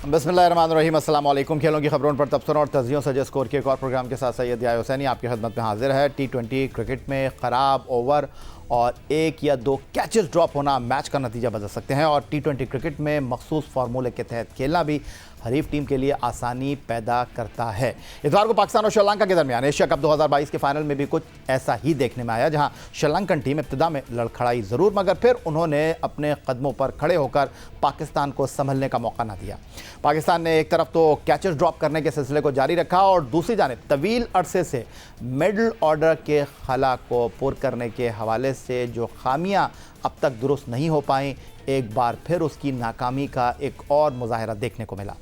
बिस्मिल्लाहिर्रहमानिर्रहीम, अस्सलाम वालेकुम। खेलों की खबरों पर तबसरों और तजियों सजे स्कोर के एक और प्रोग्राम के साथ सैयद याया हुसैनी आपकी खिदमत में हाजिर है। T20 क्रिकेट में ख़राब ओवर और एक या दो कैचेस ड्रॉप होना मैच का नतीजा बदल सकते हैं और T20 क्रिकेट में मखसूस फार्मूले के तहत खेलना भी हरीफ टीम के लिए आसानी पैदा करता है। इतवार को पाकिस्तान और श्रीलंका के दरमियान एशिया कप 2022 के फाइनल में भी कुछ ऐसा ही देखने में आया, जहां श्रीलंकन टीम इब्तिदा में लड़खड़ाई ज़रूर, मगर फिर उन्होंने अपने कदमों पर खड़े होकर पाकिस्तान को संभलने का मौका न दिया। पाकिस्तान ने एक तरफ तो कैचेस ड्रॉप करने के सिलसिले को जारी रखा और दूसरी जानिब तवील अरसे से मिडल ऑर्डर के खला को पूर करने के हवाले से जो खामियां अब तक दुरुस्त नहीं हो पाई, एक बार फिर उसकी नाकामी का एक और मुजाहिरा देखने को मिला।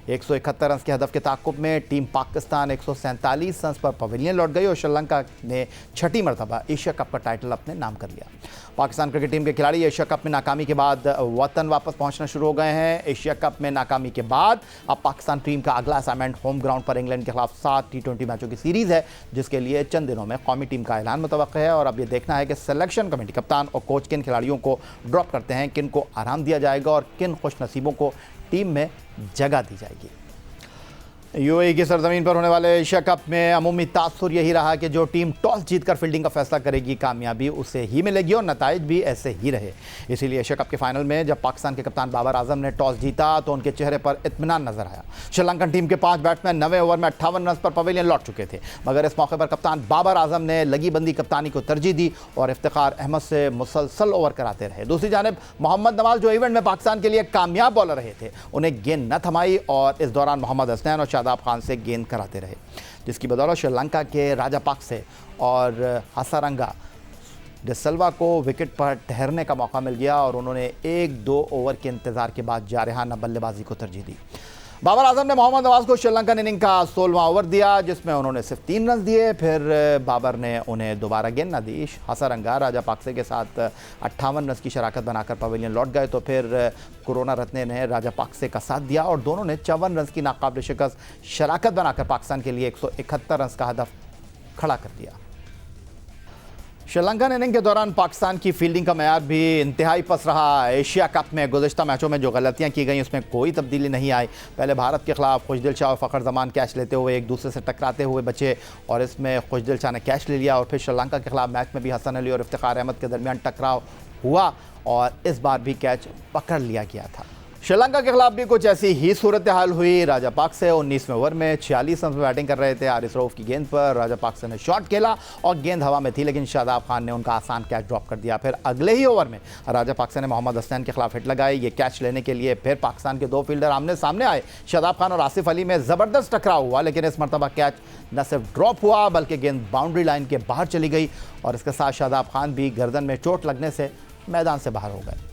171 रन के हदफ के ताक़ुब में टीम पाकिस्तान 147 रन पर पवेलियन लौट गई और श्रीलंका ने छठी मरतबा एशिया कप का टाइटल अपने नाम कर लिया। पाकिस्तान क्रिकेट टीम के खिलाड़ी एशिया कप में नाकामी के बाद वतन वापस पहुंचना शुरू हो गए हैं। एशिया कप में नाकामी के बाद अब पाकिस्तान टीम का अगला असाइनमेंट होम ग्राउंड पर इंग्लैंड के खिलाफ 7 T20 मैचों की सीरीज़ है, जिसके लिए चंद दिनों में कौमी टीम का ऐलान मुतवक्किल है। और अब ये देखना है कि सिलेक्शन कमेटी कप्तान और कोच किन खिलाड़ियों को ड्रॉप करते हैं, किन को आराम दिया जाएगा और किन खुशनसीबों को टीम में जगह दी जाएगी। यूएई की सरजमीन पर होने वाले एशिया कप में अमूमी तासुर यही रहा कि जो टीम टॉस जीतकर फील्डिंग का फैसला करेगी, कामयाबी उसे ही मिलेगी और नताइज भी ऐसे ही रहे। इसीलिए एशिया कप के फाइनल में जब पाकिस्तान के कप्तान बाबर आजम ने टॉस जीता तो उनके चेहरे पर इत्मीनान नजर आया। श्रीलंकन टीम के 5 बैट्समैन 9वें ओवर में 58 रन पर पवेलियन लौट चुके थे, मगर इस मौके पर कप्तान बाबर आजम ने लगी बंदी कप्तानी को तरजीह दी और इफ्तिखार अहमद से मुसलसल ओवर कराते रहे। दूसरी जानिब मोहम्मद नवाज, जो इवेंट में पाकिस्तान के लिए कामयाब बॉलर रहे थे, उन्हें गेंद न थमाई और इस दौरान मोहम्मद हसनैन और शादाब खान से गेंद कराते रहे, जिसकी बदौलत श्रीलंका के राजापाक्से और हसारंगा डिसिल्वा को विकेट पर ठहरने का मौका मिल गया और उन्होंने 1-2 ओवर के इंतजार के बाद जारहाना बल्लेबाजी को तरजीह दी। बाबर आजम ने मोहम्मद नवाज को श्रीलंकन इनिंग का 16वां ओवर दिया, जिसमें उन्होंने सिर्फ 3 रन दिए। फिर बाबर ने उन्हें दोबारा गेंद न दी। हसारंगा राजापाक्से के साथ 58 रन की शराकत बनाकर पवेलियन लौट गए, तो फिर करुणारत्ने ने राजापाक्से का साथ दिया और दोनों ने 54 रन की नाकाबिल शिकस्त शराकत बनाकर पाकिस्तान के लिए 171 रन का हदफ खड़ा कर दिया। श्रीलंकन इनिंग के दौरान पाकिस्तान की फील्डिंग का मयार भी इंतहाई पस रहा। एशिया कप में गुज़िश्ता मैचों में जो गलतियां की गई उसमें कोई तब्दीली नहीं आई। पहले भारत के खिलाफ खुशदिल शाह और फ़खर जमान कैच लेते हुए एक दूसरे से टकराते हुए बचे और इसमें खुशदिल शाह ने कैच ले लिया और फिर श्रीलंका के खिलाफ मैच में भी हसन अली और इफ्तिखार अहमद के दरमियान टकराव हुआ और इस बार भी कैच पकड़ लिया गया था। श्रीलंका के खिलाफ भी कुछ ऐसी ही सूरत हाल हुई। राजापाक्से 19वें ओवर में 46 रन पर बैटिंग कर रहे थे। आरिस रऊफ की गेंद पर राजापाक्से ने शॉट खेला और गेंद हवा में थी, लेकिन शादाब खान ने उनका आसान कैच ड्रॉप कर दिया। फिर अगले ही ओवर में राजापाक्से ने मोहम्मद हसनैन के खिलाफ हिट लगाई। ये कैच लेने के लिए फिर पाकिस्तान के 2 फील्डर आमने सामने आए। शादाब खान और आसिफ अली में ज़बरदस्त टकराव हुआ, लेकिन इस मरतबा कैच न सिर्फ ड्रॉप हुआ बल्कि गेंद बाउंड्री लाइन के बाहर चली गई और इसके साथ शादाब खान भी गर्दन में चोट लगने से मैदान से बाहर हो गए।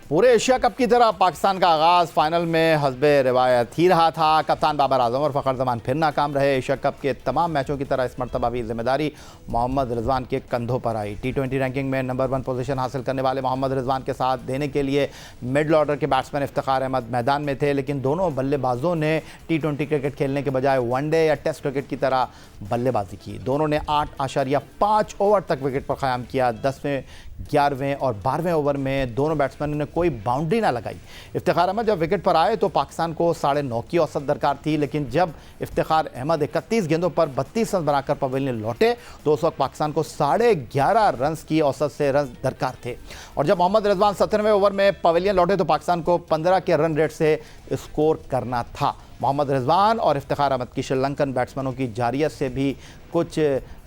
पूरे एशिया कप की तरह पाकिस्तान का आगाज़ फाइनल में हस्बे रिवायत ही रहा था। कप्तान बाबर आजम और फ़खर जमान फिर नाकाम रहे। एशिया कप के तमाम मैचों की तरह इस मरतबा भी जिम्मेदारी मोहम्मद रिजवान के कंधों पर आई। T20 रैंकिंग में नंबर 1 पोजीशन हासिल करने वाले मोहम्मद रिजवान के साथ देने के लिए मिडल ऑर्डर के बैट्समैन इफ्तिखार अहमद मैदान में थे, लेकिन दोनों बल्लेबाजों ने T20 क्रिकेट खेलने के बजाय वनडे या टेस्ट क्रिकेट की तरह बल्लेबाजी की। दोनों ने 8.5 ओवर तक विकेट पर क़याम किया। 10वें, 11वें और 12वें ओवर में दोनों बैट्समैनों ने कोई बाउंड्री ना लगाई। इफ्तिखार अहमद जब विकेट पर आए तो पाकिस्तान को 9.5 की औसत दरकार थी, लेकिन जब इफ्तिखार अहमद 31 गेंदों पर 32 रन बनाकर पवेलियन लौटे तो उस वक्त पाकिस्तान को 11.5 रन की औसत से रन दरकार थे। और जब मोहम्मद रिजवान 17वें ओवर में पवेलियन लौटे तो पाकिस्तान को 15 के रन रेट से स्कोर करना था। मोहम्मद रिजवान और इफ्तिखार अहमद की श्रीलंकन बैट्समैनों की जारियत से भी कुछ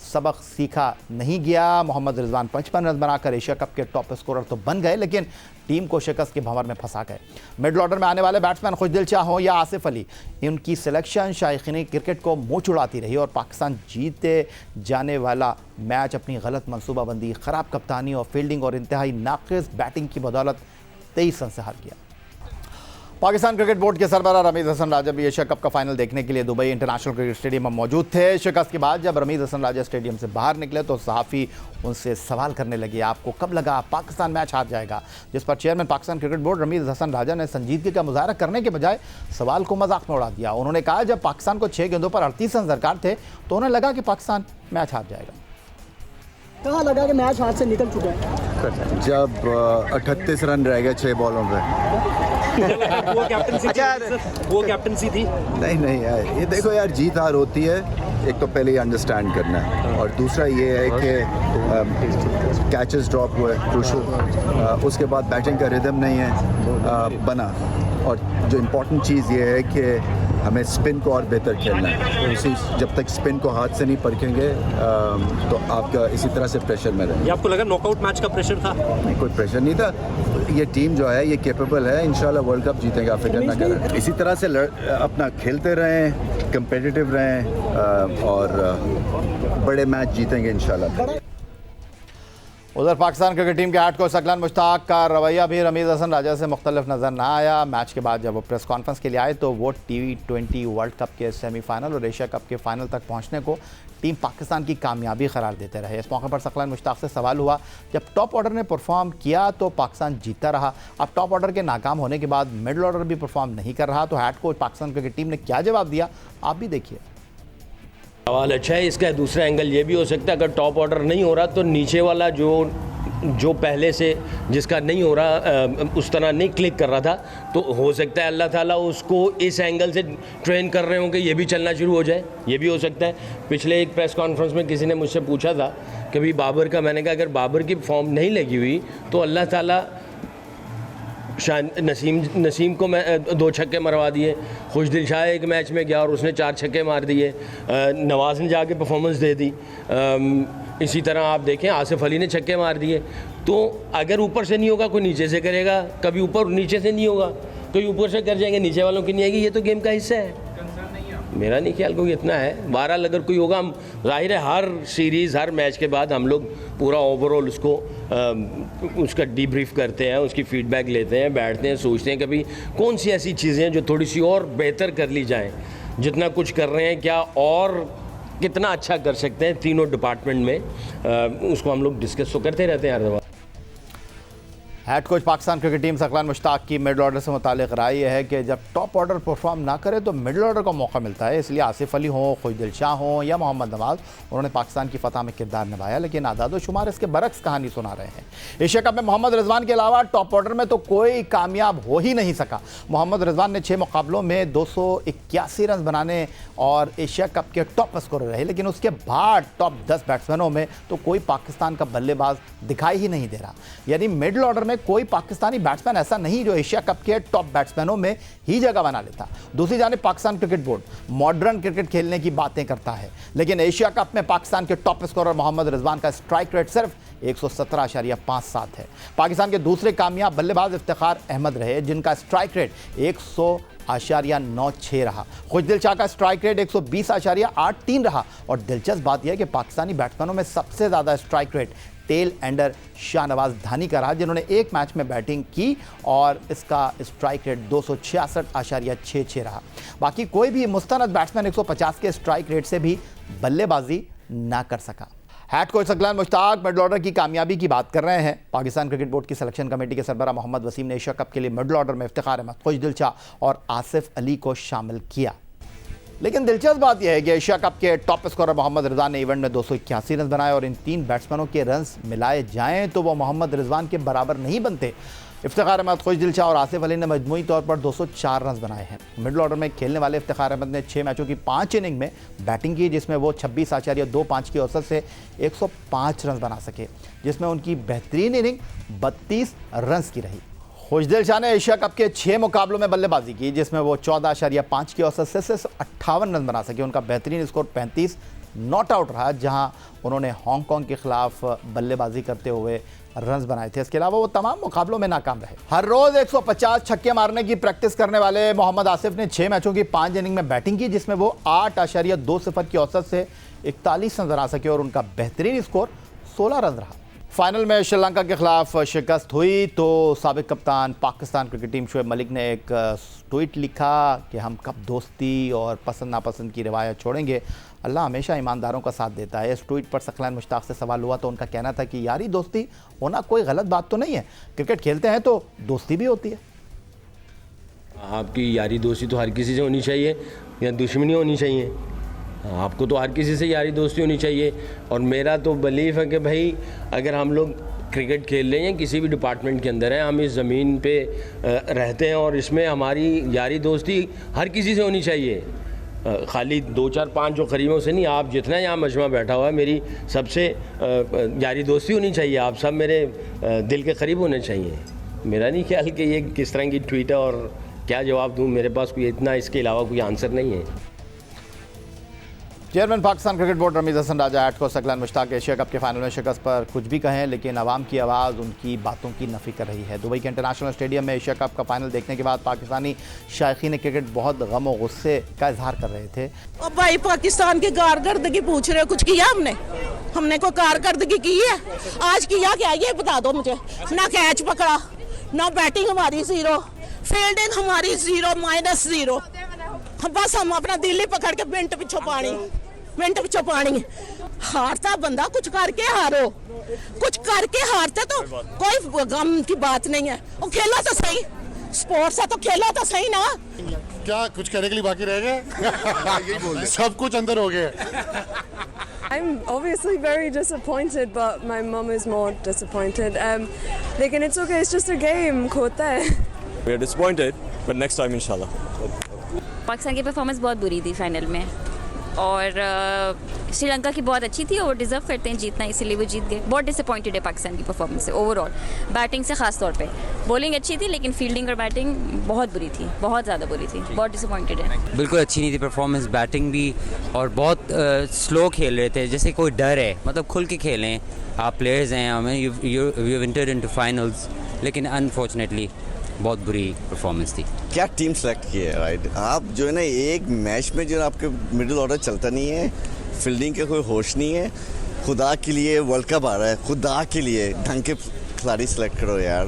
सबक सीखा नहीं गया। मोहम्मद रिजवान 55 रन बनाकर एशिया कप के टॉप स्कोरर तो बन गए, लेकिन टीम को शिकस्त के भंवर में फंसा गए। मिडल ऑर्डर में आने वाले बैट्समैन खुशदिल शाह हों या आसिफ अली, उनकी सिलेक्शन शायकीन क्रिकेट को मुँह चुड़ाती रही और पाकिस्तान जीते जाने वाला मैच अपनी गलत मनसूबाबंदी, ख़राब कप्तानी और फील्डिंग और इंतहाई नाक़िस बैटिंग की बदौलत 23 रन से हार गया। पाकिस्तान क्रिकेट बोर्ड के सरबराह रमीज़ हसन राजा भी एशिया कप का फाइनल देखने के लिए दुबई इंटरनेशनल क्रिकेट स्टेडियम में मौजूद थे। शिकस्त के बाद जब रमीज़ हसन राजा स्टेडियम से बाहर निकले तो सहाफ़ी उनसे सवाल करने लगे, आपको कब लगा पाकिस्तान मैच हार जाएगा? जिस पर chairman Pakistan cricket board Rameez Hassan Raja ने संजीदगी का मुजाहरा करने के बजाय सवाल को मजाक में उड़ा दिया। उन्होंने कहा जब पाकिस्तान को 6 गेंदों पर 38 रन दरकार थे तो उन्हें लगा कि पाकिस्तान मैच हार जाएगा। कहाँ लगा कि मैच हाथ से निकल चुका है? जब 38 रन रह गए 6 बॉलों पे वो कैप्टनसी वो कैप्टनसी थी। नहीं नहीं यार, ये देखो यार, जीत हार होती है, एक तो पहले ये अंडरस्टैंड करना है, और दूसरा ये है कि कैचेस ड्रॉप हुए क्रूशल, उसके बाद बैटिंग का रिदम नहीं है बना, और जो इम्पोर्टेंट चीज़ ये है कि हमें स्पिन को और बेहतर खेलना है। उसी जब तक स्पिन को हाथ से नहीं परखेंगे तो आपका इसी तरह से प्रेशर में रहेगा। ये आपको लगा नॉकआउट मैच का प्रेशर था? नहीं, कोई प्रेशर नहीं था। ये टीम जो है ये कैपेबल है, इंशाल्लाह वर्ल्ड कप जीतेगा, फिक्र ना करें। इसी तरह से अपना खेलते रहें, कंपेटिटिव रहें, और बड़े मैच जीतेंगे इंशाल्लाह। उधर पाकिस्तान क्रिकेट टीम के हेड कोच सकलान मुश्ताक का रवैया भी रमीज़ हसन राजा से मुख्तलिफ नज़र ना आया। मैच के बाद जब वो प्रेस कॉन्फ्रेंस के लिए आए तो वो T20 वर्ल्ड कप के सेमीफाइनल और एशिया कप के फाइनल तक पहुंचने को टीम पाकिस्तान की कामयाबी करार देते रहे। इस मौके पर सकलान मुश्ताक से सवाल हुआ, जब टॉप ऑर्डर ने परफॉर्म किया तो पाकिस्तान जीता रहा, अब टॉप ऑर्डर के नाकाम होने के बाद मिडल ऑर्डर भी परफॉर्म नहीं कर रहा, तो head coach Pakistan cricket team ने क्या जवाब दिया, आप भी देखिए। सवाल अच्छा है। इसका दूसरा एंगल ये भी हो सकता है, अगर टॉप ऑर्डर नहीं हो रहा तो नीचे वाला जो पहले से जिसका नहीं हो रहा, उस तरह नहीं क्लिक कर रहा था, तो हो सकता है अल्लाह ताला उसको इस एंगल से ट्रेन कर रहे हों कि ये भी चलना शुरू हो जाए, ये भी हो सकता है। पिछले एक प्रेस कॉन्फ्रेंस में किसी ने मुझसे पूछा था कि भाई बाबर का, मैंने कहा अगर बाबर की फॉर्म नहीं लगी हुई तो अल्लाह ताला नसीम को मैं 2 छक्के मरवा दिए, खुशदिल शाह एक मैच में गया और उसने 4 छक्के मार दिए, नवाज ने जाके परफॉर्मेंस दे दी, इसी तरह आप देखें आसिफ अली ने छक्के मार दिए। तो अगर ऊपर से नहीं होगा कोई नीचे से करेगा, कभी ऊपर नीचे से नहीं होगा कोई ऊपर से कर जाएंगे, नीचे वालों की नहीं आएगी, ये तो गेम का हिस्सा है। मेरा नहीं ख्याल कोई इतना है। बहरहाल अगर कोई होगा, हम जाहिर है हर सीरीज़ हर मैच के बाद हम लोग पूरा ओवरऑल उसका डीब्रीफ करते हैं, उसकी फीडबैक लेते हैं, बैठते हैं, सोचते हैं कभी कौन सी ऐसी चीज़ें हैं जो थोड़ी सी और बेहतर कर ली जाएं, जितना कुछ कर रहे हैं क्या और कितना अच्छा कर सकते हैं तीनों डिपार्टमेंट में, उसको हम लोग डिस्कस तो करते रहते हैं हर दफ़ा। Head coach Pakistan cricket team Saqlain Mushtaq की मिडल ऑर्डर से मुतालिक राय यह है कि जब टॉप ऑर्डर परफॉर्म ना करे तो मिडल ऑर्डर का मौका मिलता है, इसलिए आसिफ अली हों, खुशदिल शाह हों या मोहम्मद नवाज, उन्होंने पाकिस्तान की फतह में किरदार निभाया, लेकिन आदाद शुमार इसके बरक्स कहानी सुना रहे हैं। एशिया कप में मोहम्मद रिजवान के अलावा टॉप ऑर्डर में तो कोई कामयाब हो ही नहीं सका। मोहम्मद रिजवान ने 6 मुकाबलों में 281 रन बनाने और एशिया कप के टॉप स्कोरर रहे, लेकिन उसके बाद टॉप 10 बैट्समैनों में तो कोई पाकिस्तान का बल्लेबाज दिखाई ही नहीं दे रहा। यानी मिडल ऑर्डर में कोई पाकिस्तानी बैट्समैन ऐसा नहीं जो एशिया कप के टॉप बैट्समैनों में ही जगह बना लेता। दूसरी जानिब Pakistan cricket board modern cricket खेलने की बातें करता है, लेकिन एशिया कप में पाकिस्तान के टॉप स्कोरर मोहम्मद रिजवान का स्ट्राइक रेट सिर्फ 117.57 है। पाकिस्तान के दूसरे कामयाब बल्लेबाज इफ्तिखार अहमद रहे, जिनका स्ट्राइक रेट 100.96 रहा। खुशदिल शाह का स्ट्राइक रेट 120.83 रहा, और दिलचस्प बात यह है कि पाकिस्तानी बैट्समैनों में सबसे ज़्यादा strike rate tail ender Shahnawaz Dhani का रहा, जिन्होंने एक मैच में बैटिंग की और इसका स्ट्राइक रेट 266.66 रहा। बाकी कोई भी मुस्तनद बैट्समैन 150 के स्ट्राइक रेट से भी बल्लेबाजी ना कर सका। Head coach Saqlain Mushtaq middle order की कामयाबी की बात कर रहे हैं। पाकिस्तान क्रिकेट बोर्ड की सिलेक्शन कमेटी के सरबराह मोहम्मद वसीम ने एशिया कप के लिए मिडल ऑर्डर में इफ्तिखार अहमद, खुशदिल शाह और आसिफ अली को शामिल किया। लेकिन दिलचस्प बात यह है कि एशिया कप के टॉप स्कोरर मोहम्मद रिजवान ने इवेंट में 281 रन बनाए, और इन 3 बैट्समैनों के रन्स मिलाए जाएं तो वो मोहम्मद रिजवान के बराबर नहीं बनते। इफ्तिखार अहमद, खुशदिल शाह और आसिफ अली ने मजमूई तौर पर 204 रन बनाए हैं। मिडल ऑर्डर में खेलने वाले इफ्तिखार अहमद ने 6 मैचों की 5 इनिंग में बैटिंग की, जिसमें वो 26.25 की औसत से 105 रन बना सके, जिसमें उनकी बेहतरीन इनिंग 32 रन की रही। खुशदिल शाह ने एशिया कप के 6 मुकाबलों में बल्लेबाजी की, जिसमें वो 14.5 की औसत से सिर्फ 58 रन बना सके। उनका बेहतरीन स्कोर 35 नॉट आउट रहा, जहां उन्होंने हांगकांग के खिलाफ बल्लेबाजी करते हुए रन्स बनाए थे। इसके अलावा वो तमाम मुकाबलों में नाकाम रहे। हर रोज 150 छक्के मारने की प्रैक्टिस करने वाले मोहम्मद आसिफ ने 6 मैचों की 5 इनिंग में बैटिंग की, जिसमें वो 8.20 की औसत से 41 रन बना सके, और उनका बेहतरीन स्कोर 16 रन रहा। फाइनल में श्रीलंका के खिलाफ शिकस्त हुई तो साबिक कप्तान पाकिस्तान क्रिकेट टीम शोएब मलिक ने एक ट्वीट लिखा कि हम कब दोस्ती और पसंद नापसंद की रिवायत छोड़ेंगे, अल्लाह हमेशा ईमानदारों का साथ देता है। इस ट्वीट पर सकलान मुश्ताक से सवाल हुआ तो उनका कहना था कि यारी दोस्ती होना कोई गलत बात तो नहीं है, क्रिकेट खेलते हैं तो दोस्ती भी होती है। आपकी यारी दोस्ती तो हर किसी से होनी चाहिए या दुश्मनी होनी चाहिए, आपको तो हर किसी से यारी दोस्ती होनी चाहिए। और मेरा तो बिलीफ है कि भाई अगर हम लोग क्रिकेट खेल रहे हैं, किसी भी डिपार्टमेंट के अंदर हैं, हम इस ज़मीन पे रहते हैं और इसमें हमारी यारी दोस्ती हर किसी से होनी चाहिए। खाली 2 4 5 जो करीबों से नहीं, आप जितना यहाँ मजमा बैठा हुआ है, मेरी सबसे यारी दोस्ती होनी चाहिए। आप सब मेरे दिल के करीब होने चाहिए। मेरा नहीं ख्याल कि ये किस तरह की ट्वीट है और क्या जवाब दूँ, मेरे पास कोई इतना इसके अलावा कोई आंसर नहीं है। Chairman Pakistan cricket board Rameez Hassan Raja ऐट को सकलान मुश्ताक एशिया कप के फाइनल में शिकस्त पर कुछ भी कहें, लेकिन आवाम की आवाज़ उनकी बातों की नफ़ी कर रही है। दुबई के इंटरनेशनल स्टेडियम में एशिया कप का फाइनल देखने के बाद पाकिस्तानी शायकीन क्रिकेट बहुत गम और गुस्से का इजहार कर रहे थे। अब भाई पाकिस्तान की कारकर्दगी पूछ रहे हो, कुछ किया हमने कोई कारकर्दगी की है? आज किया क्या ये बता दो मुझे। ना कैच पकड़ा, ना बैटिंग हमारी 0, फील्डिंग हमारी 0 -0। बस हम अपना दिल ही पकड़ के मिनट पिछो पानी। हारता बंदा कुछ करके हारो, कुछ करके हारते तो कोई गम की बात नहीं है। और खेला तो सही, स्पोर्ट्स है तो खेला तो सही ना। क्या कुछ करने के लिए बाकी रह गया? सब कुछ अंदर हो गया। I'm obviously very disappointed, but my mum is more disappointed. लेकिन it's okay, it's just a game, होता है। We are disappointed, but next time inshallah. Pakistan की परफॉर्मेंस बहुत बुरी थी फाइनल में, और श्रीलंका की बहुत अच्छी थी और वो डिज़र्व करते हैं जीतना, इसीलिए वो जीत गए। बहुत डिसअपॉइंटेड है पाकिस्तान की परफॉर्मेंस से ओवरऑल, बैटिंग से ख़ास तौर पे। बॉलिंग अच्छी थी लेकिन फील्डिंग और बैटिंग बहुत बुरी थी, बहुत ज़्यादा बुरी थी। बहुत डिसअपॉइंटेड है। बिल्कुल अच्छी नहीं थी परफॉर्मेंस, बैटिंग भी, और बहुत स्लो खेल रहे थे, जैसे कोई डर है। मतलब खुल के खेलें, आप प्लेयर्स हैं, हमें यू एंटर्ड इनटू फाइनल्स, लेकिन अनफॉर्चुनेटली बहुत बुरी परफॉर्मेंस थी। क्या टीम सेलेक्ट की है, राइट? आप जो है ना, एक मैच में जो है आपके मिडिल ऑर्डर चलता नहीं है, फील्डिंग के कोई होश नहीं है। खुदा के लिए वर्ल्ड कप आ रहा है, खुदा के लिए ढंग के खिलाड़ी सेलेक्ट करो यार।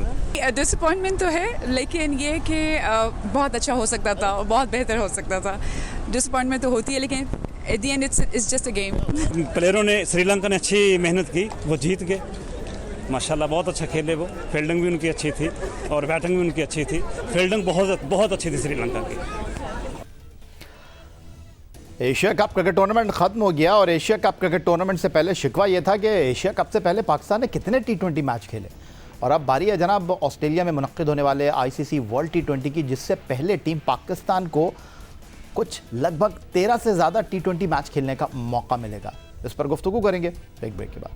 डिसअपॉइंटमेंट तो है, लेकिन ये कि बहुत अच्छा हो सकता था, बहुत बेहतर हो सकता था। डिसअपॉइंटमेंट तो होती है, लेकिन at the end it's just a game. प्लेयरों ने, श्रीलंका ने अच्छी मेहनत की, वो जीत गए माशाल्लाह, बहुत अच्छा खेले वो। फील्डिंग भी उनकी अच्छी थी और बैटिंग भी उनकी अच्छी थी। फील्डिंग बहुत अच्छी थी श्रीलंका की। एशिया कप क्रिकेट टूर्नामेंट खत्म हो गया, और एशिया कप क्रिकेट टूर्नामेंट से पहले शिकवा ये था कि एशिया कप से पहले पाकिस्तान ने कितने T20 मैच खेले, और अब बारी है जनाब ऑस्ट्रेलिया में मुनक्किद होने वाले ICC वर्ल्ड T20 की, जिससे पहले टीम पाकिस्तान को कुछ लगभग 13 से ज़्यादा T20 मैच खेलने का मौका मिलेगा। इस पर गुफ्तगू करेंगे एक ब्रेक के बाद।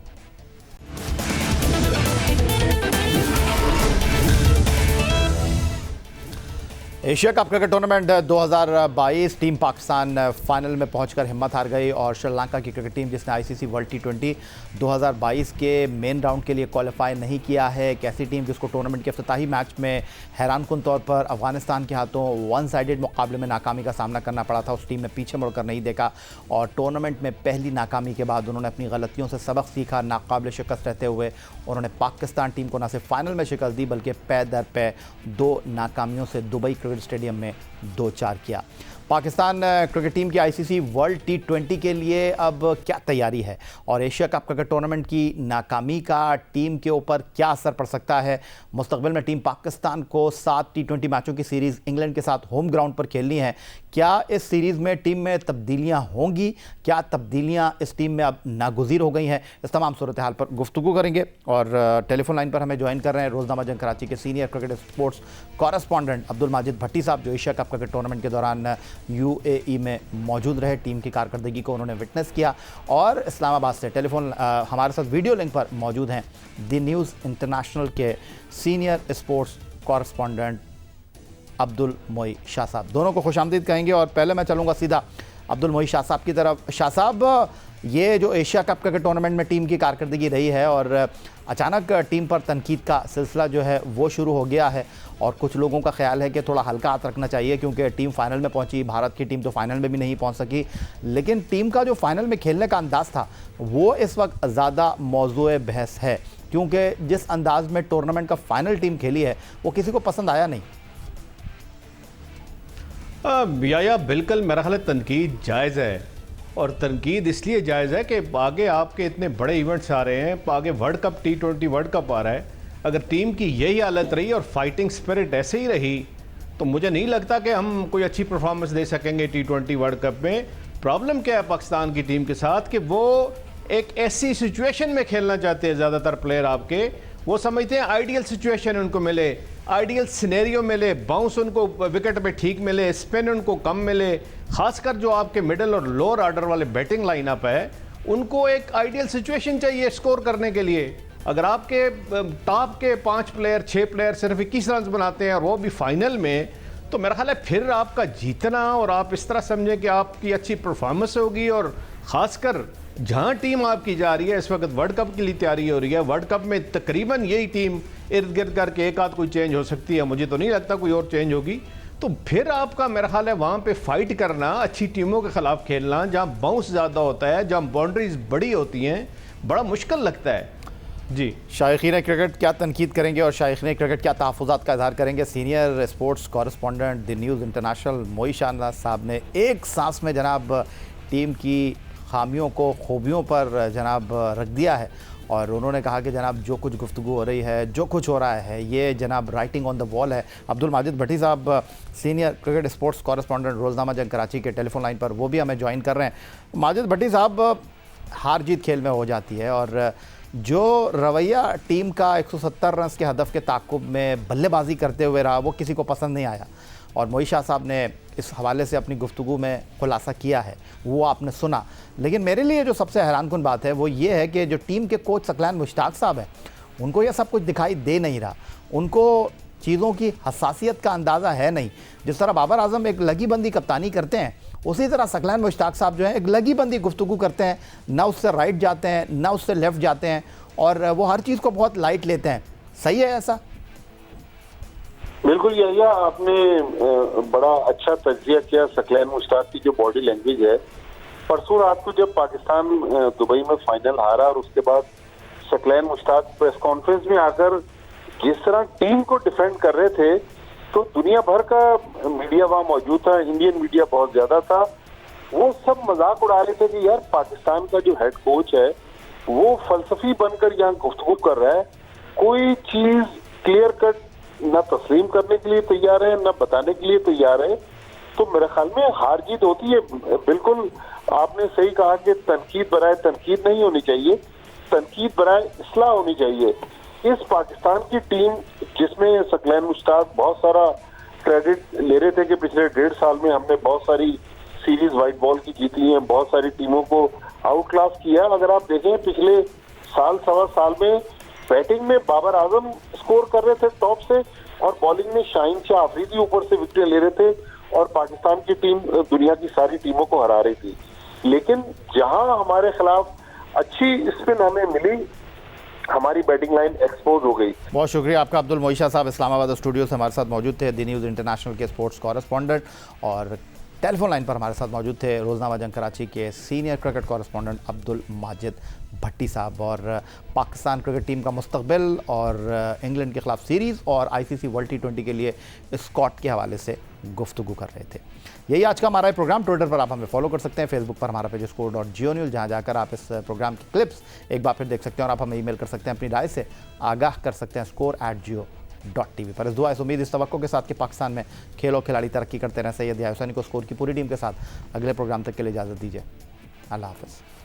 Asia cup cricket tournament 2022 team Pakistan final में पहुंचकर हिम्मत हार गई, और श्रीलंका की क्रिकेट टीम जिसने ICC वर्ल्ड T20 2022 के मेन राउंड के लिए क्वालिफाई नहीं किया है, एक ऐसी टीम जिसको टूर्नामेंट के इफ्तिताही मैच में हैरानकुन तौर पर अफगानिस्तान के हाथों 1 साइडेड मुकाबले में नाकामी का सामना करना पड़ा था। उस टीम ने पीछे मुड़कर नहीं देखा, और टूर्नामेंट में पहली नाकामी के बाद उन्होंने अपनी गलतियों से सबक सीखा। नाकाबिल शिकस्त रहते हुए उन्होंने पाकिस्तान टीम को न सिर्फ फाइनल में शिकस्त दी, बल्कि पै दर पै 2 नाकामियों से दुबई क्रिकेट स्टेडियम में 2-4 किया। पाकिस्तान क्रिकेट टीम की ICC वर्ल्ड T20 के लिए अब क्या तैयारी है, और एशिया कप क्रिकेट टूर्नामेंट की नाकामी का टीम के ऊपर क्या असर पड़ सकता है? मुस्तकबिल में टीम पाकिस्तान को 7 T20 मैचों की सीरीज़ इंग्लैंड के साथ होम ग्राउंड पर खेलनी है। क्या इस सीरीज़ में टीम में तब्दीलियां होंगी? क्या तब्दीलियां इस टीम में अब नागुज़ीर हो गई हैं? इस तमाम सूरत हाल पर गुफ्तगू करेंगे, और टेलीफोन लाइन पर हमें ज्वाइन कर रहे हैं रोज़नामा जंग कराची के senior cricket sports correspondent Abdul Majid Bhatti साहब, जो एशिया कप क्रिकेट टूर्नामेंट के दौरान UAE में मौजूद रहे, टीम की कारकर्दगी को उन्होंने विटनेस किया। और इस्लामाबाद से टेलीफोन हमारे साथ वीडियो लिंक पर मौजूद हैं द न्यूज़ इंटरनेशनल के सीनियर स्पोर्ट्स कॉरेस्पॉन्डेंट अब्दुल मोई शाह साहब। दोनों को खुशामदीद कहेंगे, और पहले मैं चलूँगा सीधा अब्दुल मोई शाह साहब की तरफ। शाह साहब, ये जो एशिया कप क्रिकेट टूर्नामेंट में टीम की कारकर्दगी रही है, और अचानक टीम पर तनकीद का सिलसिला जो है वो शुरू हो गया है, और कुछ लोगों का ख्याल है कि थोड़ा हल्का हाथ रखना चाहिए, क्योंकि टीम फाइनल में पहुंची। भारत की टीम तो फाइनल में भी नहीं पहुंच सकी, लेकिन टीम का जो फाइनल में खेलने का अंदाज़ था वो इस वक्त ज़्यादा मौजूए बहस है, क्योंकि जिस अंदाज में टूर्नामेंट का फाइनल टीम खेली है वो किसी को पसंद आया नहीं। या बिल्कुल मेरा ख्याल है तनकीद जायज़ है, और तनकीद इसलिए जायज़ है कि आगे आपके इतने बड़े इवेंट्स आ रहे हैं, आगे world cup T20 world cup आ रहा है। अगर टीम की यही हालत रही और फाइटिंग स्पिरिट ऐसे ही रही, तो मुझे नहीं लगता कि हम कोई अच्छी परफॉर्मेंस दे सकेंगे T20 वर्ल्ड कप में। प्रॉब्लम क्या है पाकिस्तान की टीम के साथ कि वो एक ऐसी सिचुएशन में खेलना चाहते हैं ज़्यादातर प्लेयर आपके, वो समझते हैं आइडियल सिचुएशन उनको मिले, आइडियल सिनेरियो मिले, बाउंस उनको विकेट पे ठीक मिले, स्पिन उनको कम मिले। खासकर जो आपके मिडिल और लोअर ऑर्डर वाले बैटिंग लाइनअप है, उनको एक आइडियल सिचुएशन चाहिए स्कोर करने के लिए। अगर आपके टॉप के 5 प्लेयर 6 प्लेयर सिर्फ 21 रन बनाते हैं और वो भी फाइनल में, तो मेरा ख्याल है फिर आपका जीतना, और आप इस तरह समझें कि आपकी अच्छी परफॉर्मेंस होगी। और ख़ासकर जहां टीम आपकी जा रही है इस वक्त, वर्ल्ड कप के लिए तैयारी हो रही है, वर्ल्ड कप में तकरीबन यही टीम इर्द गिर्द करके एक आध कोई चेंज हो सकती है, मुझे तो नहीं लगता कोई और चेंज होगी। तो फिर आपका मेरा ख्याल है वहाँ पे फाइट करना, अच्छी टीमों के खिलाफ खेलना, जहाँ बाउंस ज़्यादा होता है, जहाँ बाउंड्रीज बड़ी होती हैं, बड़ा मुश्किल लगता है। जी, शायकीन क्रिकेट क्या तनकीद करेंगे और शायकीन क्रिकेट क्या तहफ़्फ़ुज़ात का इज़हार करेंगे? Senior sports correspondent the news international मोई शाहनवाज साहब ने एक सांस में जनाब टीम की खामियों को खूबियों पर जनाब रख दिया है, और उन्होंने कहा कि जनाब जो कुछ गुफ्तगू हो रही है, जो कुछ हो रहा है, ये जनाब राइटिंग ऑन द वॉल है। अब्दुल माजिद भट्टी साहब, सीनियर क्रिकेट स्पोर्ट्स कॉरेस्पॉन्डेंट रोज़नामा जंग कराची के टेलीफोन लाइन पर, वो भी हमें ज्वाइन कर रहे हैं। माजिद भट्टी साहब, हार जीत खेल में हो जाती है, और जो रवैया टीम का 170 रन के हदफ के ताक़ुब में बल्लेबाजी करते हुए रहा, वो किसी को पसंद नहीं आया, और मोई शाह साहब ने इस हवाले से अपनी गुफ्तगू में खुलासा किया है, वो आपने सुना। लेकिन मेरे लिए जो सबसे हैरानकुन बात है वो ये है कि जो टीम के कोच सकलैन मुश्ताक साहब हैं, उनको यह सब कुछ दिखाई दे नहीं रहा, उनको चीज़ों की हसासियत का अंदाज़ा है नहीं। जिस तरह बाबर आजम एक लगी बंदी कप्तानी करते हैं, उसी तरह सकलैन मुश्ताक साहब जो है एक लगी बंदी गुफ्तगू करते हैं, ना उससे राइट जाते हैं ना उससे लेफ़्ट जाते हैं, और वो हर चीज़ को बहुत लाइट लेते हैं। सही है ऐसा? बिल्कुल यहिया, आपने बड़ा अच्छा तज्जिया किया सकलैन मुश्ताक की जो बॉडी लैंग्वेज है। परसों रात को जब पाकिस्तान दुबई में फाइनल हारा, और उसके बाद सकलैन मुश्ताक प्रेस कॉन्फ्रेंस में आकर जिस तरह टीम को डिफेंड कर रहे थे, तो दुनिया भर का मीडिया वहाँ मौजूद था, इंडियन मीडिया बहुत ज्यादा था, वो सब मजाक उड़ा रहे थे कि यार पाकिस्तान का जो हेड कोच है वो फलसफी बनकर यहाँ गुफ्तगू कर रहा है, कोई चीज क्लियर कट न तस्लीम करने के लिए तैयार है न बताने के लिए तैयार है। तो मेरे ख्याल में हार जीत होती है। बिल्कुल आपने सही कहा कि तनकीद बराए तनकीद नहीं होनी चाहिए, तनकीद बराए इस्लाह होनी चाहिए। इस पाकिस्तान की टीम जिसमें सकलैन मुश्ताक बहुत सारा क्रेडिट ले रहे थे कि पिछले 1.5 साल में हमने बहुत सारी सीरीज वाइट बॉल की जीती हैं, बहुत सारी टीमों को आउट क्लास किया। अगर आप देखें पिछले साल सवा साल में बैटिंग में बाबर आजम स्कोर कर रहे थे टॉप से, और बॉलिंग में शाहीन शाह अफरीदी ऊपर से विकेट ले रहे थे, और पाकिस्तान की टीम दुनिया की सारी टीमों को हरा रही थी। लेकिन जहां हमारे खिलाफ अच्छी स्पिन हमें मिली, हमारी बैटिंग लाइन एक्सपोज हो गई। बहुत शुक्रिया आपका अब्दुल मोईशा साहब, इस्लामाबाद स्टूडियो से हमारे साथ मौजूद थे, द न्यूज़ इंटरनेशनल के स्पोर्ट्स कॉरेस्पॉन्डेंट, और टेलीफोन लाइन पर हमारे साथ मौजूद थे रोज़नामा जंग कराची के senior cricket correspondent Abdul Majid Bhatti साहब। और पाकिस्तान क्रिकेट टीम का मुस्तकबिल और इंग्लैंड के खिलाफ सीरीज़ और ICC वर्ल्ड T20 के लिए स्कॉट के हवाले से गुफ्तगू कर रहे थे। यही आज का हमारा प्रोग्राम। ट्विटर पर आप हमें फॉलो कर सकते हैं, फेसबुक पर हमारा पेज score.geo-news, जहाँ जाकर आप इस प्रोग्राम की क्लिप्स एक बार फिर देख सकते हैं, और आप हमें ईमेल कर सकते हैं, अपनी राय से आगाह कर सकते हैं score@geo.tv पर। इस दुआ इस उम्मीद इस तवक्को के साथ कि पाकिस्तान में खेल और खिलाड़ी तरक्की करते रहें। सैयद याहिया हुसैनी को स्कोर की पूरी टीम के साथ अगले प्रोग्राम तक के लिए इजाज़त दीजिए। अल्लाह हाफ़िज़।